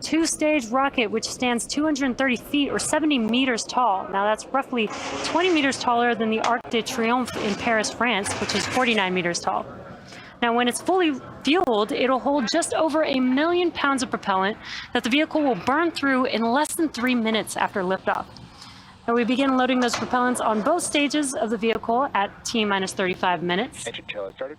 two-stage rocket, which stands 230 feet or 70 meters tall. Now that's roughly 20 meters taller than the Arc de Triomphe in Paris, France, which is 49 meters tall. Now, when it's fully fueled, it'll hold just over 1 million pounds of propellant that the vehicle will burn through in less than 3 minutes after liftoff. Now, we begin loading those propellants on both stages of the vehicle at T-minus 35 minutes. Engine tail started.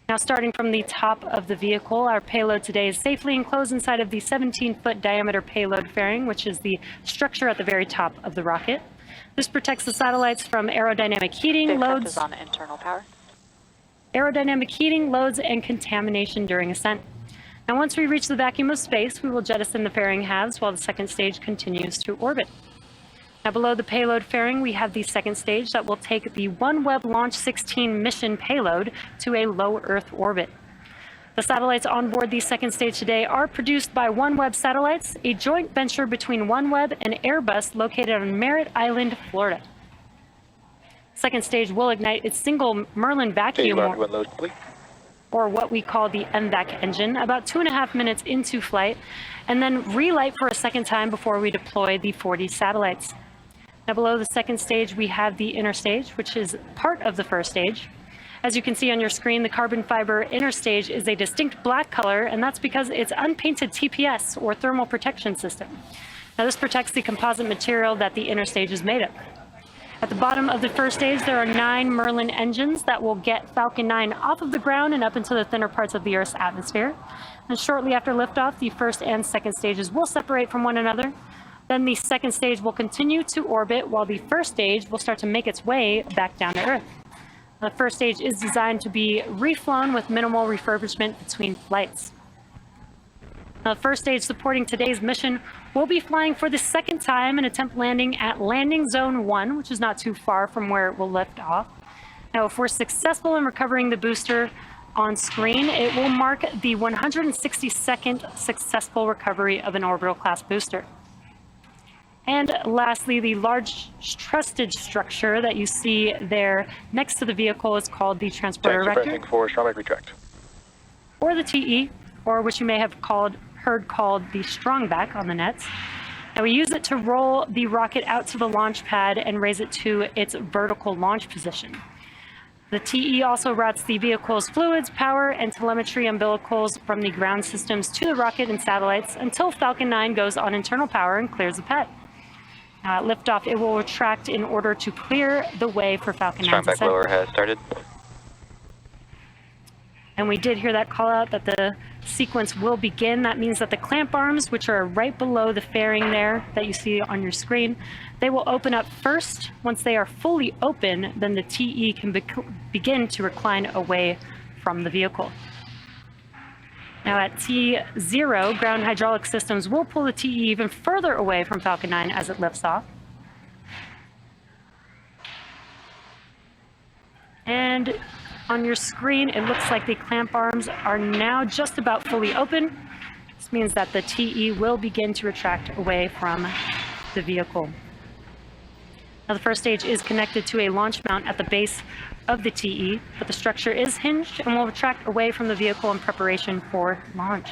Now, starting from the top of the vehicle, our payload today is safely enclosed inside of the 17-foot diameter payload fairing, which is the structure at the very top of the rocket. This protects the satellites from aerodynamic heating, loads, on internal power. Aerodynamic heating, loads, and contamination during ascent. Now, once we reach the vacuum of space, we will jettison the fairing halves while the second stage continues to orbit. Now, below the payload fairing, we have the second stage that will take the OneWeb Launch 16 mission payload to a low Earth orbit. The satellites on board the second stage today are produced by OneWeb Satellites, a joint venture between OneWeb and Airbus located on Merritt Island, Florida. Second stage will ignite its single Merlin vacuum, or what we call the MVAC engine, about 2.5 minutes into flight, and then relight for a second time before we deploy the 40 satellites. Now, below the second stage, we have the inner stage, which is part of the first stage. As you can see on your screen, the carbon fiber inner stage is a distinct black color, and that's because it's unpainted TPS, or thermal protection system. Now, this protects the composite material that the inner stage is made of. At the bottom of the first stage, there are 9 Merlin engines that will get Falcon 9 off of the ground and up into the thinner parts of the Earth's atmosphere. And shortly after liftoff, the first and second stages will separate from one another. Then the second stage will continue to orbit, while the first stage will start to make its way back down to Earth. The first stage is designed to be reflown with minimal refurbishment between flights. Now, the first stage supporting today's mission will be flying for the second time and attempt landing at Landing Zone 1, which is not too far from where it will lift off. Now, if we're successful in recovering the booster on screen, it will mark the 162nd successful recovery of an orbital class booster. And lastly, the large trusted structure that you see there next to the vehicle is called the transporter erector, or the TE, or which you may have heard called the strongback on the nets. And we use it to roll the rocket out to the launch pad and raise it to its vertical launch position. The TE also routes the vehicle's fluids, power, and telemetry umbilicals from the ground systems to the rocket and satellites until Falcon 9 goes on internal power and clears the pad. At liftoff, it will retract in order to clear the way for Falcon 9's ascent. Strongback lower has started. And we did hear that call out that the sequence will begin. That means that the clamp arms, which are right below the fairing there that you see on your screen, they will open up first. Once they are fully open, then the TE can begin to recline away from the vehicle. Now at T0, ground hydraulic systems will pull the TE even further away from Falcon 9 as it lifts off. And on your screen, it looks like the clamp arms are now just about fully open. This means that the TE will begin to retract away from the vehicle. Now, the first stage is connected to a launch mount at the base of the TE, but the structure is hinged and will retract away from the vehicle in preparation for launch.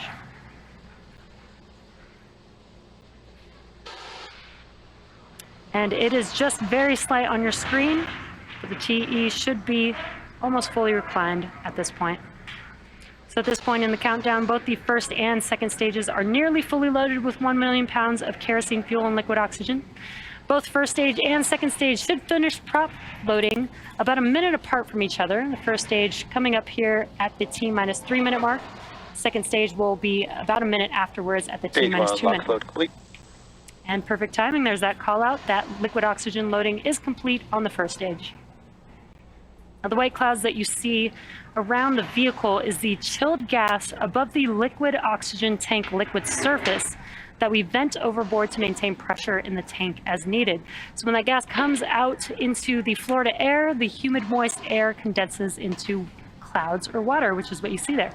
And it is just very slight on your screen, but the TE should be almost fully reclined at this point. So at this point in the countdown, both the first and second stages are nearly fully loaded with 1 million pounds of kerosene fuel and liquid oxygen. Both first stage and second stage should finish prop loading about a minute apart from each other. The first stage coming up here at the T-minus 3 minute mark. Second stage will be about a minute afterwards at the T-minus 2 minute mark. And perfect timing, there's that call out. That liquid oxygen loading is complete on the first stage. Now, the white clouds that you see around the vehicle is the chilled gas above the liquid oxygen tank liquid surface that we vent overboard to maintain pressure in the tank as needed. So when that gas comes out into the Florida air, the humid, moist air condenses into clouds or water, which is what you see there.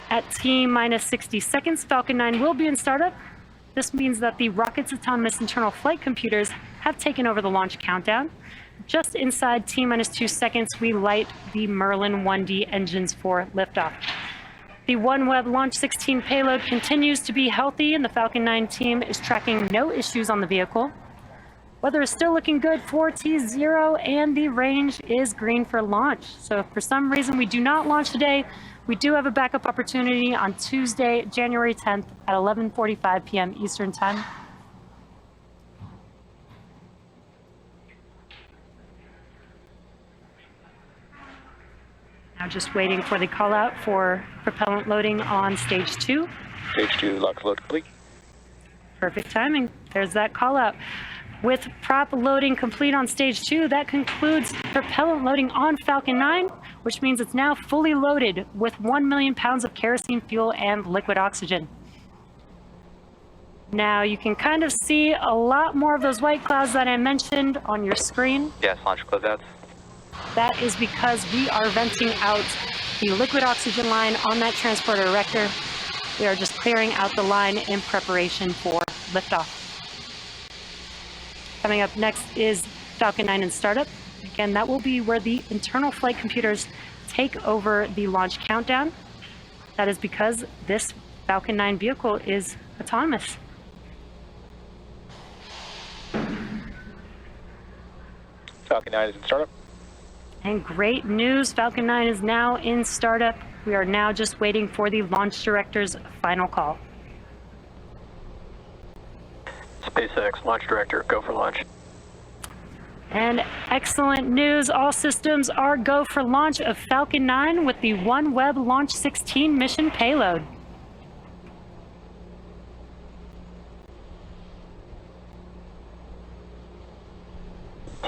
At T-minus 60 seconds, Falcon 9 will be in startup. This means that the rocket's autonomous internal flight computers have taken over the launch countdown. Just inside T-minus 2 seconds, we light the Merlin 1D engines for liftoff. The OneWeb Launch 16 payload continues to be healthy, and the Falcon 9 team is tracking no issues on the vehicle. Weather is still looking good for T0, and the range is green for launch. So if for some reason we do not launch today, we do have a backup opportunity on Tuesday, January 10th at 11:45 p.m. Eastern Time. Now just waiting for the call out for propellant loading on stage 2. Stage 2, lock load complete. Perfect timing. There's that call out. With prop loading complete on stage 2, that concludes propellant loading on Falcon 9, which means it's now fully loaded with 1 million pounds of kerosene fuel and liquid oxygen. Now you can kind of see a lot more of those white clouds that I mentioned on your screen. Yes, launch closeouts. That is because we are venting out the liquid oxygen line on that transporter erector. We are just clearing out the line in preparation for liftoff. Coming up next is Falcon 9 in startup. Again, that will be where the internal flight computers take over the launch countdown. That is because this Falcon 9 vehicle is autonomous. Falcon 9 is in startup. And great news, Falcon 9 is now in startup. We are now just waiting for the launch director's final call. SpaceX launch director, go for launch. And excellent news, all systems are go for launch of Falcon 9 with the OneWeb Launch 16 mission payload.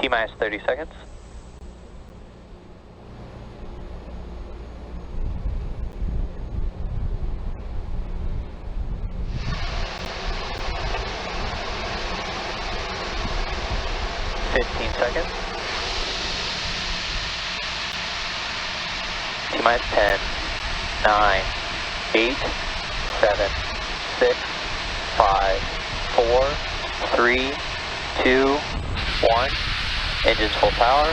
T-minus 30 seconds. Seconds. T-minus 10, 9, 8, 7, 6, 5, 4, 3, 2, 1. Engines full power.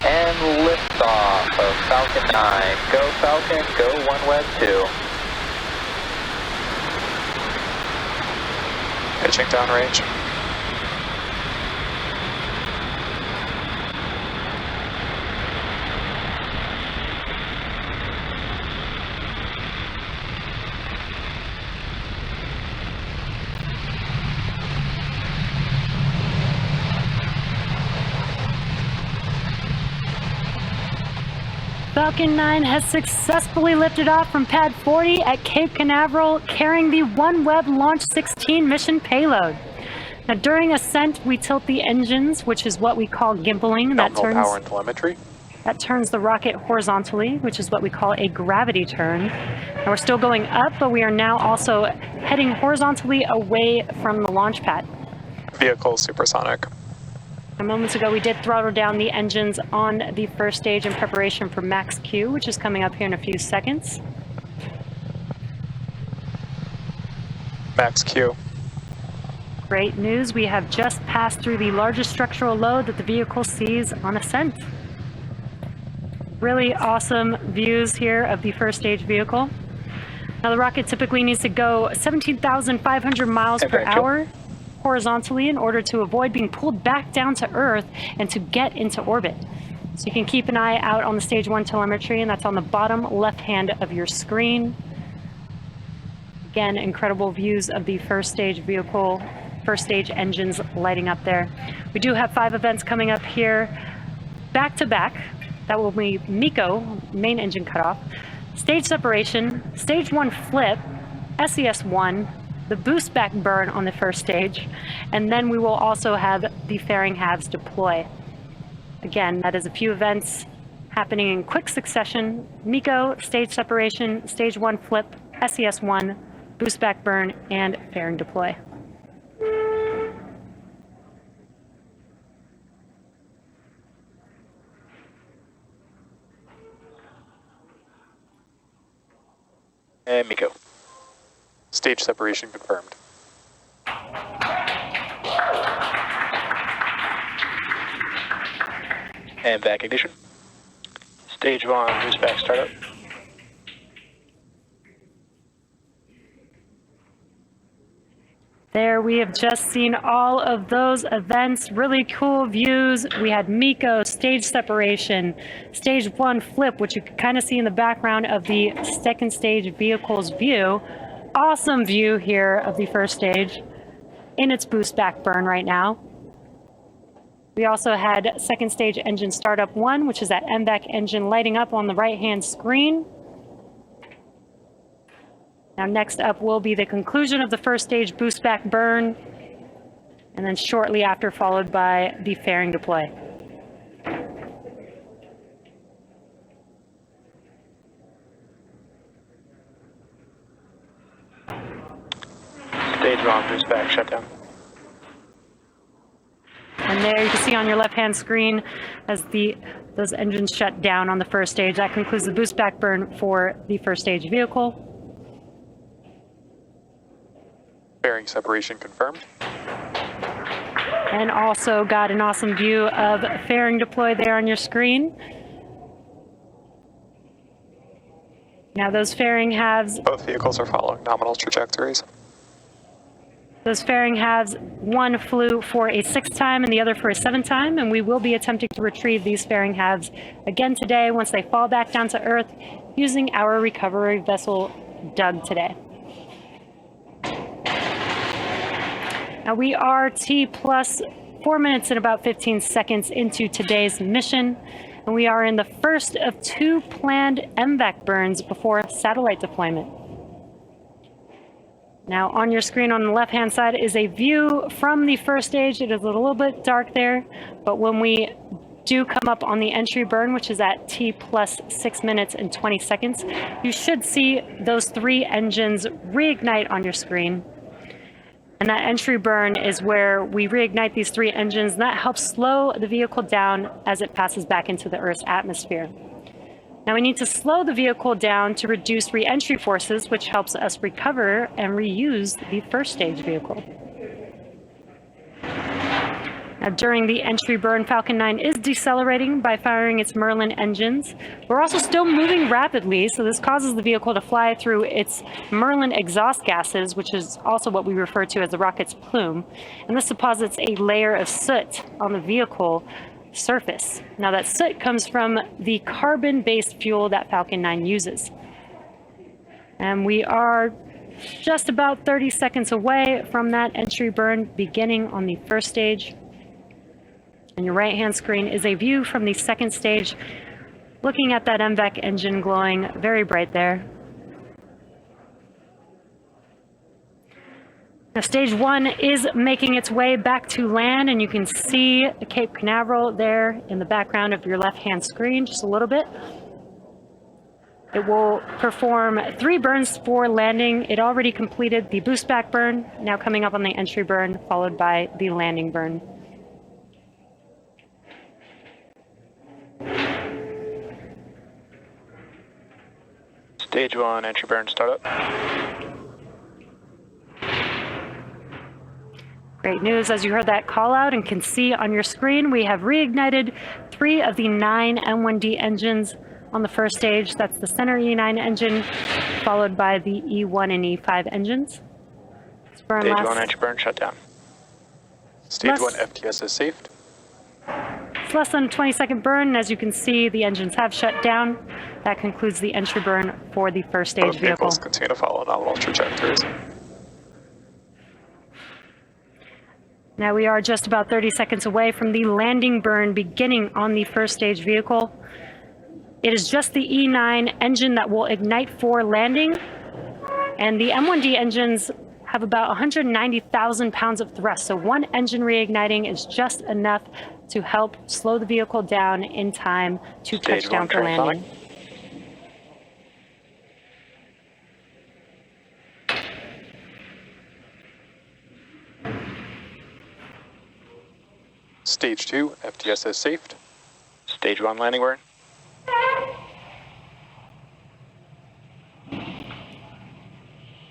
And liftoff of Falcon 9. Go Falcon, go OneWeb 2. Pitching downrange. Falcon 9 has successfully lifted off from Pad 40 at Cape Canaveral, carrying the OneWeb Launch 16 mission payload. Now, during ascent, we tilt the engines, which is what we call gimbaling. Power and telemetry. That turns the rocket horizontally, which is what we call a gravity turn. And we're still going up, but we are now also heading horizontally away from the launch pad. Vehicle supersonic. Moments ago, we did throttle down the engines on the first stage in preparation for Max Q, which is coming up here in a few seconds. Max Q. Great news, we have just passed through the largest structural load that the vehicle sees on ascent. Really awesome views here of the first stage vehicle. Now the rocket typically needs to go 17,500 miles per hour horizontally in order to avoid being pulled back down to Earth and to get into orbit. So you can keep an eye out on the stage 1 telemetry, and that's on the bottom left hand of your screen. Again, incredible views of the first stage vehicle, first stage engines lighting up there. We do have 5 events coming up here back to back. That will be MECO, main engine cutoff, stage separation, stage 1 flip, SES-1, the boost back burn on the first stage, and then we will also have the fairing halves deploy. Again, that is a few events happening in quick succession: MECO, stage separation, stage 1 flip, SES-1, boost back burn, and fairing deploy. And MECO. Stage separation confirmed. And back ignition. Stage 1, boost back startup. There we have just seen all of those events, really cool views. We had MECO, stage separation, stage 1 flip, which you can kind of see in the background of the second stage vehicle's view. Awesome view here of the first stage in its boost back burn right now. We also had second stage engine startup 1, which is that MVAC engine lighting up on the right-hand screen. Now next up will be the conclusion of the first stage boost back burn, and then shortly after followed by the fairing deploy. Stage 1, boost back, shutdown. And there you can see on your left-hand screen as those engines shut down on the first stage. That concludes the boost back burn for the first stage vehicle. Fairing separation confirmed. And also got an awesome view of fairing deploy there on your screen. Now those fairing halves, Both vehicles are following nominal trajectories. those fairing halves, one flew for a 6th time and the other for a 7th time, and we will be attempting to retrieve these fairing halves again today once they fall back down to Earth using our recovery vessel, Doug, today. Now we are T plus 4 minutes and about 15 seconds into today's mission, and we are in the first of 2 planned MVAC burns before satellite deployment. Now on your screen on the left-hand side is a view from the first stage. It is a little bit dark there, but when we do come up on the entry burn, which is at T plus 6 minutes and 20 seconds, you should see those 3 engines reignite on your screen. And that entry burn is where we reignite these 3 engines, and that helps slow the vehicle down as it passes back into the Earth's atmosphere. Now we need to slow the vehicle down to reduce re-entry forces, which helps us recover and reuse the first stage vehicle. Now, during the entry burn, Falcon 9 is decelerating by firing its Merlin engines. We're also still moving rapidly, so this causes the vehicle to fly through its Merlin exhaust gases, which is also what we refer to as the rocket's plume. And this deposits a layer of soot on the vehicle surface. Now that soot comes from the carbon-based fuel that Falcon 9 uses. And we are just about 30 seconds away from that entry burn beginning on the first stage. On your right-hand screen is a view from the second stage, looking at that MVAC engine glowing very bright there. Now, stage 1 is making its way back to land, and you can see Cape Canaveral there in the background of your left-hand screen just a little bit. It will perform 3 burns for landing. It already completed the boost back burn, now coming up on the entry burn, followed by the landing burn. Stage 1, entry burn startup. Great news, as you heard that call out and can see on your screen, we have reignited 3 of the 9 M1D engines on the first stage. That's the center E9 engine, followed by the E1 and E5 engines. Stage 1, entry burn shutdown. Stage 1 FTS is saved. It's less than a 20-second burn, and as you can see, the engines have shut down. That concludes the entry burn for the first stage Both vehicle. vehicles continue to follow nominal trajectories. Now we are just about 30 seconds away from the landing burn beginning on the first stage vehicle. It is just the E9 engine that will ignite for landing, and the M1D engines have about 190,000 pounds of thrust, so one engine reigniting is just enough to help slow the vehicle down in time to touch down for landing. Stage 2 FTS is saved. Stage 1 landing burn.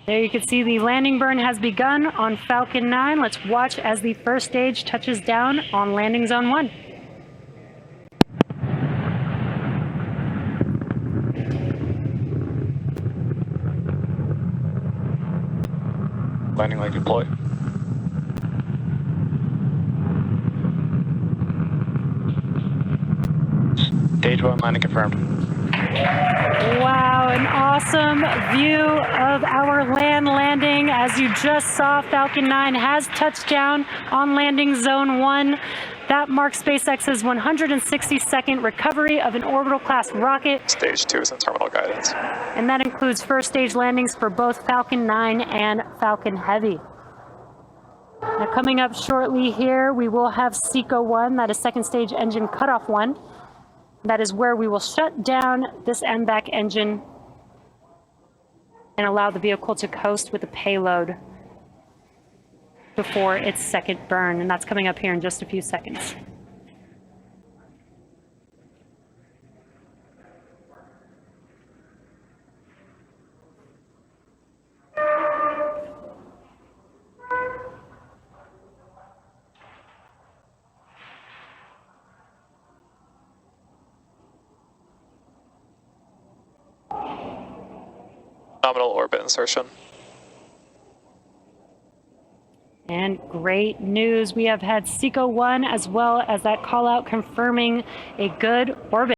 There you can see the landing burn has begun on Falcon 9. Let's watch as the first stage touches down on landing zone 1. Landing leg deployed. 1 landing confirmed. Wow, an awesome view of our land landing. As you just saw, Falcon 9 has touched down on landing zone 1. That marks SpaceX's 162nd recovery of an orbital class rocket. Stage 2 is in terminal guidance. And that includes first stage landings for both Falcon 9 and Falcon Heavy. Now coming up shortly here, we will have SECO 1, that is second stage engine cutoff 1. That is where we will shut down this MVAC engine and allow the vehicle to coast with the payload before its second burn. And that's coming up here in just a few seconds. Nominal orbit insertion. And great news, we have had SECO 1 as well as that call out confirming a good orbit.